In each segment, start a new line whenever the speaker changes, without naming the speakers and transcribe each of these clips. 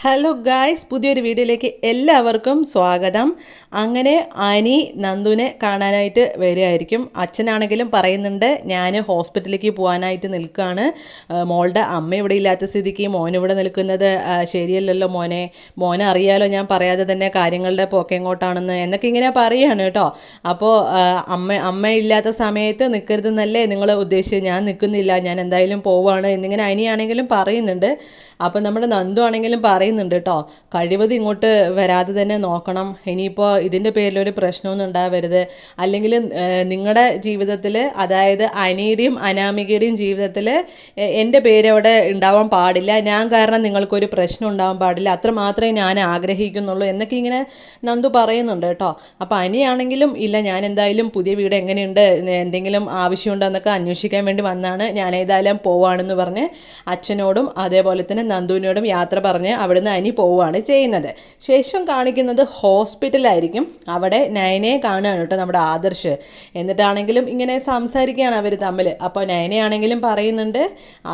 Hello guys, പുതിയൊരു വീഡിയോയിലേക്ക് എല്ലാവർക്കും സ്വാഗതം. അങ്ങനെ അനി നന്ദുവിനെ കാണാനായിട്ട് വരികയായിരിക്കും. അച്ഛനാണെങ്കിലും പറയുന്നുണ്ട് ഞാൻ ഹോസ്പിറ്റലിലേക്ക് പോകാനായിട്ട് നിൽക്കുകയാണ്, മോളുടെ അമ്മ ഇവിടെ ഇല്ലാത്ത സ്ഥിതിക്ക് മോനിവിടെ നിൽക്കുന്നത് ശരിയല്ലല്ലോ മോനെ അറിയാലോ ഞാൻ പറയാതെ തന്നെ കാര്യങ്ങളുടെ പോക്ക് എങ്ങോട്ടാണെന്ന് എന്നൊക്കെ ഇങ്ങനെ പറയുകയാണ് കേട്ടോ. അപ്പോൾ അമ്മ ഇല്ലാത്ത സമയത്ത് നിൽക്കരുതെന്നല്ലേ നിങ്ങൾ ഉദ്ദേശിച്ചത്? ഞാൻ നിൽക്കുന്നില്ല, ഞാൻ എന്തായാലും പോവുകയാണ് എന്നിങ്ങനെ അനിയാണെങ്കിലും പറയുന്നുണ്ട്. അപ്പോൾ നമ്മുടെ നന്ദു ആണെങ്കിലും പറയുന്നുണ്ട് കേട്ടോ, കഴിവതും ഇങ്ങോട്ട് വരാതെ തന്നെ നോക്കണം. ഇനിയിപ്പോൾ ഇതിൻ്റെ പേരിലൊരു പ്രശ്നമൊന്നും ഉണ്ടാവരുത്. അല്ലെങ്കിൽ നിങ്ങളുടെ ജീവിതത്തിൽ, അതായത് അനിയുടെയും അനാമികയുടെയും ജീവിതത്തിൽ എൻ്റെ പേര് അവിടെ ഉണ്ടാവാൻ പാടില്ല, ഞാൻ കാരണം നിങ്ങൾക്കൊരു പ്രശ്നം ഉണ്ടാവാൻ പാടില്ല, അത്ര മാത്രമേ ഞാൻ ആഗ്രഹിക്കുന്നുള്ളൂ എന്നൊക്കെ ഇങ്ങനെ നന്ദു പറയുന്നുണ്ട് കേട്ടോ. അപ്പോൾ അനിയാണെങ്കിലും ഇല്ല, ഞാൻ എന്തായാലും പുതിയ വീട് എങ്ങനെയുണ്ട്, എന്തെങ്കിലും ആവശ്യമുണ്ടോ എന്നൊക്കെ അന്വേഷിക്കാൻ വേണ്ടി വന്നാണ്, ഞാൻ ഏതായാലും പോവാണെന്ന് പറഞ്ഞ് അച്ഛനോടും അതേപോലെ തന്നെ നന്ദുവിനോടും യാത്ര പറഞ്ഞ് അവിടുന്ന് അനി പോവുകയാണ് ചെയ്യുന്നത്. ശേഷം കാണിക്കുന്നത് ഹോസ്പിറ്റലായിരിക്കും. അവിടെ നയനയെ കാണുകയാണ് കേട്ടോ നമ്മുടെ ആദർശ്. എന്നിട്ടാണെങ്കിലും ഇങ്ങനെ സംസാരിക്കുകയാണ് അവർ തമ്മിൽ. അപ്പോൾ നയനയാണെങ്കിലും പറയുന്നുണ്ട്,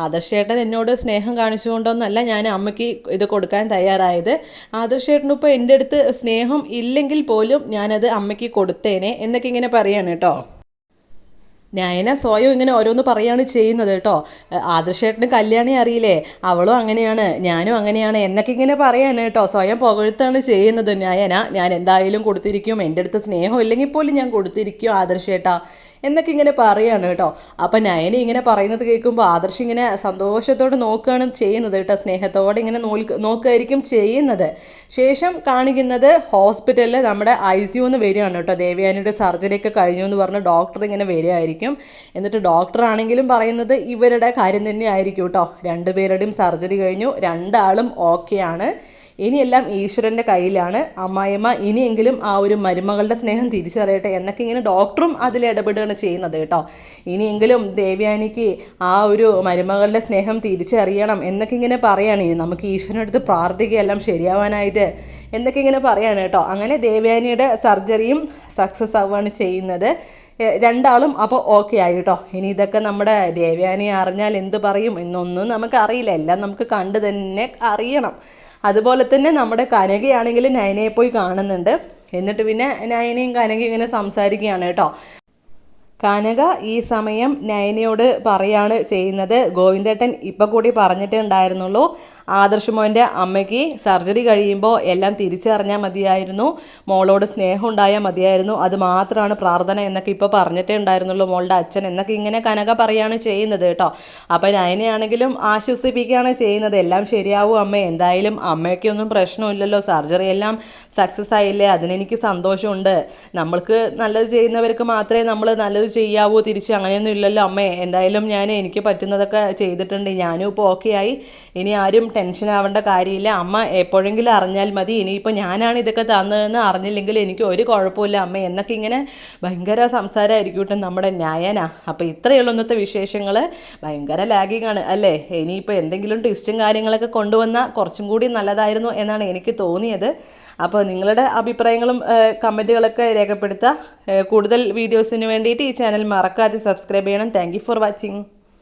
ആദർശേട്ടൻ എന്നോട് സ്നേഹം കാണിച്ചുകൊണ്ടൊന്നല്ല ഞാൻ അമ്മയ്ക്ക് ഇത് കൊടുക്കാൻ തയ്യാറായത്, ആദർശേട്ടനിപ്പോൾ എൻ്റെ അടുത്ത് സ്നേഹം ഇല്ലെങ്കിൽ പോലും ഞാനത് അമ്മയ്ക്ക് കൊടുത്തേനെ എന്നൊക്കെ ഇങ്ങനെ പറയാണ് കേട്ടോ. നയന സ്വയം ഇങ്ങനെ ഓരോന്ന് പറയാണ് ചെയ്യുന്നത് കേട്ടോ. ആദർശേട്ടന് കല്യാണി അറിയില്ലേ, അവളും അങ്ങനെയാണ്, ഞാനും അങ്ങനെയാണ് എന്നൊക്കെ ഇങ്ങനെ പറയാണ് കേട്ടോ. സ്വയം പുകഴ്ത്താണ് ചെയ്യുന്നത് നയന. ഞാൻ എന്തായാലും കൊടുത്തിരിക്കും, എൻ്റെ അടുത്ത് സ്നേഹം ഇല്ലെങ്കിൽ പോലും ഞാൻ കൊടുത്തിരിക്കും ആദർശേട്ടാ എന്നൊക്കെ ഇങ്ങനെ പറയാണ് കേട്ടോ. അപ്പം നയന ഇങ്ങനെ പറയുന്നത് കേൾക്കുമ്പോൾ ആദർശ് ഇങ്ങനെ സന്തോഷത്തോടെ നോക്കുകയാണ് ചെയ്യുന്നത് കേട്ടോ, സ്നേഹത്തോടെ ഇങ്ങനെ നോക്കുകയായിരിക്കും ചെയ്യുന്നത്. ശേഷം കാണിക്കുന്നത് ഹോസ്പിറ്റലിൽ നമ്മുടെ ICU വരികയാണ് കേട്ടോ. ദേവയാനിയുടെ സർജറിയൊക്കെ കഴിഞ്ഞു എന്ന് പറഞ്ഞ് ഡോക്ടർ ഇങ്ങനെ വരികയായിരിക്കും. എന്നിട്ട് ഡോക്ടർ ആണെങ്കിലും പറയുന്നത് ഇവരുടെ കാര്യം തന്നെ ആയിരിക്കും കേട്ടോ. രണ്ടുപേരുടെയും സർജറി കഴിഞ്ഞു, രണ്ടാളും ഓക്കെയാണ്, ഇനിയെല്ലാം ഈശ്വരൻ്റെ കയ്യിലാണ്. അമ്മായിയമ്മ ഇനിയെങ്കിലും ആ ഒരു മരുമകളുടെ സ്നേഹം തിരിച്ചറിയട്ടെ എന്നൊക്കെ ഇങ്ങനെ ഡോക്ടറും അതിൽ ഇടപെടുകയാണ് ചെയ്യുന്നത് കേട്ടോ. ഇനിയെങ്കിലും ദേവയാനിക്ക് ആ ഒരു മരുമകളുടെ സ്നേഹം തിരിച്ചറിയണം എന്നൊക്കെ ഇങ്ങനെ പറയാണ്. ഇനി നമുക്ക് ഈശ്വരനടുത്ത് പ്രാർത്ഥിക്കുകയെല്ലാം ശരിയാവാനായിട്ട് എന്നൊക്കെ ഇങ്ങനെ പറയാണ് കേട്ടോ. അങ്ങനെ ദേവയാനിയുടെ സർജറിയും സക്സസ് ആവുകയാണ് ചെയ്യുന്നത്. രണ്ടാളും അപ്പോൾ ഓക്കെ ആയി കേട്ടോ. ഇനി ഇതൊക്കെ നമ്മുടെ ദേവയാനി അറിഞ്ഞാൽ എന്ത് പറയും എന്നൊന്നും നമുക്കറിയില്ല, എല്ലാം നമുക്ക് കണ്ടു തന്നെ അറിയണം. അതുപോലെ തന്നെ നമ്മുടെ കനകയാണെങ്കിൽ നയനയെ പോയി കാണുന്നുണ്ട്. എന്നിട്ട് പിന്നെ നയനയും കനകയും ഇങ്ങനെ സംസാരിക്കുകയാണ് കേട്ടോ. കനക ഈ സമയം നയനയോട് പറയാണ് ചെയ്യുന്നത്, ഗോവിന്ദേട്ടൻ ഇപ്പം കൂടി പറഞ്ഞിട്ടേ ഉണ്ടായിരുന്നുള്ളൂ, ആദർശ് മോൻ്റെ അമ്മയ്ക്ക് സർജറി കഴിയുമ്പോൾ എല്ലാം തിരിച്ചറിഞ്ഞാൽ മതിയായിരുന്നു, മോളോട് സ്നേഹം ഉണ്ടായാൽ മതിയായിരുന്നു, അത് മാത്രമാണ് പ്രാർത്ഥന എന്നൊക്കെ ഇപ്പോൾ പറഞ്ഞിട്ടേ ഉണ്ടായിരുന്നുള്ളൂ മോളുടെ അച്ഛൻ എന്നൊക്കെ ഇങ്ങനെ കനക പറയാണ് ചെയ്യുന്നത് കേട്ടോ. അപ്പോൾ നയനയാണെങ്കിലും ആശ്വസിപ്പിക്കുകയാണ് ചെയ്യുന്നത്, എല്ലാം ശരിയാവും അമ്മ, എന്തായാലും അമ്മയ്ക്കൊന്നും പ്രശ്നമില്ലല്ലോ, സർജറി എല്ലാം സക്സസ് ആയില്ലേ, അതിനെനിക്ക് സന്തോഷമുണ്ട്, നമ്മൾക്ക് നല്ലത് ചെയ്യുന്നവർക്ക് മാത്രമേ നമ്മൾ നല്ലത് ചെയ്യാവോ, തിരിച്ച് അങ്ങനെയൊന്നും ഇല്ലല്ലോ അമ്മേ, എന്തായാലും എനിക്ക് പറ്റുന്നതൊക്കെ ചെയ്തിട്ടുണ്ട്, ഞാനും ഇപ്പോൾ ഓക്കെ ആയി, ഇനി ആരും ടെൻഷൻ ആവേണ്ട കാര്യമില്ല, അമ്മ എപ്പോഴെങ്കിലും അറിഞ്ഞാൽ മതി, ഇനിയിപ്പോൾ ഞാനാണ് ഇതൊക്കെ തന്നതെന്ന് അറിഞ്ഞില്ലെങ്കിൽ എനിക്ക് ഒരു കുഴപ്പമില്ല അമ്മ എന്നൊക്കെ ഇങ്ങനെ ഭയങ്കര സംസാരമായിരിക്കും കേട്ടോ നമ്മുടെ നയന. അപ്പോൾ ഇത്രയുള്ള ഇന്നത്തെ വിശേഷങ്ങൾ. ഭയങ്കര ലാഗിങ് ആണ് അല്ലേ. ഇനിയിപ്പോൾ എന്തെങ്കിലും ട്വിസ്റ്റും കാര്യങ്ങളൊക്കെ കൊണ്ടുവന്നാൽ കുറച്ചും കൂടി നല്ലതായിരുന്നു എന്നാണ് എനിക്ക് തോന്നിയത്. അപ്പോൾ നിങ്ങളുടെ അഭിപ്രായങ്ങളും കമൻറ്റുകളൊക്കെ രേഖപ്പെടുത്തുക. കൂടുതൽ വീഡിയോസിന് വേണ്ടിയിട്ട് ഈ ചാനൽ മറക്കാതെ സബ്സ്ക്രൈബ് ചെയ്യണം. Thank you for watching.